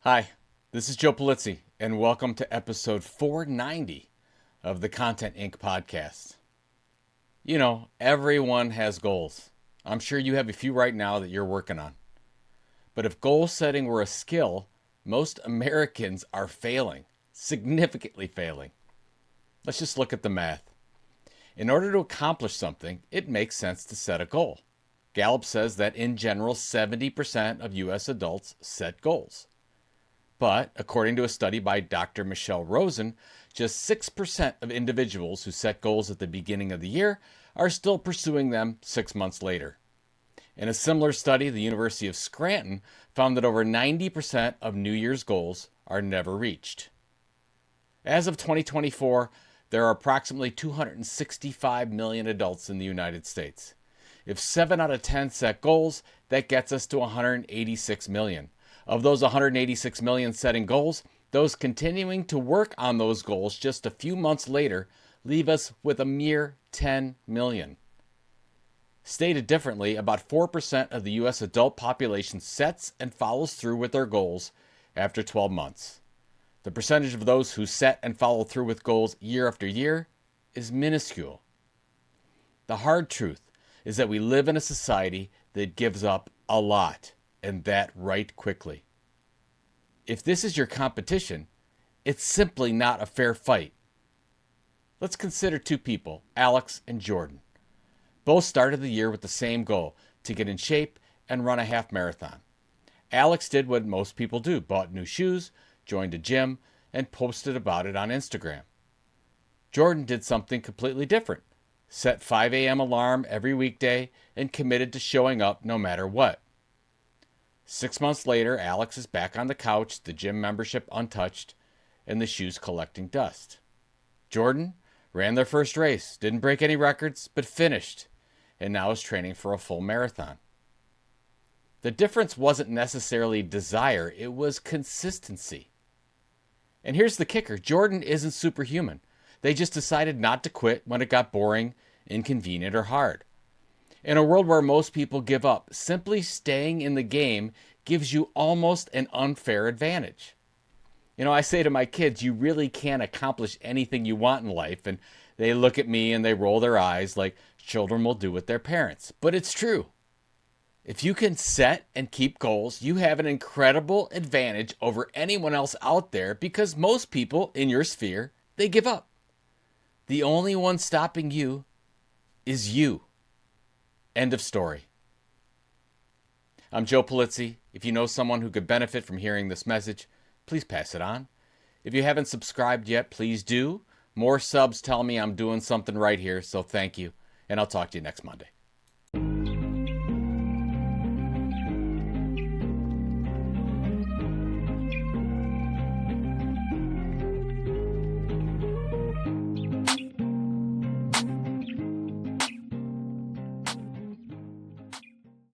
Hi, this is Joe Polizzi, and welcome to episode 490 of the Content Inc. podcast. You know, everyone has goals. I'm sure you have a few right now that you're working on. But if goal setting were a skill, most Americans are failing, significantly failing. Let's just look at the math. In order to accomplish something, it makes sense to set a goal. Gallup says that in general, 70% of U.S. adults set goals. But according to a study by Dr. Michelle Rosen, just 6% of individuals who set goals at the beginning of the year are still pursuing them 6 months later. In a similar study, the University of Scranton found that over 90% of New Year's goals are never reached. As of 2024, there are approximately 265 million adults in the United States. If 7 out of 10 set goals, that gets us to 186 million. Of those 186 million setting goals, those continuing to work on those goals just a few months later leave us with a mere 10 million. Stated differently, about 4% of the U.S. adult population sets and follows through with their goals after 12 months. The percentage of those who set and follow through with goals year after year is minuscule. The hard truth is that we live in a society that gives up a lot, and that right quickly. If this is your competition, it's simply not a fair fight. Let's consider two people, Alex and Jordan. Both started the year with the same goal, to get in shape and run a half marathon. Alex did what most people do, bought new shoes, joined a gym, and posted about it on Instagram. Jordan did something completely different, set 5 a.m. alarm every weekday and committed to showing up no matter what. 6 months later, Alex is back on the couch, the gym membership untouched, and the shoes collecting dust. Jordan ran their first race, didn't break any records, but finished, and now is training for a full marathon. The difference wasn't necessarily desire, it was consistency. And here's the kicker, Jordan isn't superhuman. They just decided not to quit when it got boring, inconvenient, or hard. In a world where most people give up, simply staying in the game gives you almost an unfair advantage. You know, I say to my kids, you really can't accomplish anything you want in life, and they look at me and they roll their eyes like children will do with their parents. But it's true. If you can set and keep goals, you have an incredible advantage over anyone else out there because most people in your sphere, they give up. The only one stopping you is you. End of story. I'm Joe Polizzi. If you know someone who could benefit from hearing this message, please pass it on. If you haven't subscribed yet, please do. More subs tell me I'm doing something right here, so thank you, and I'll talk to you next Monday.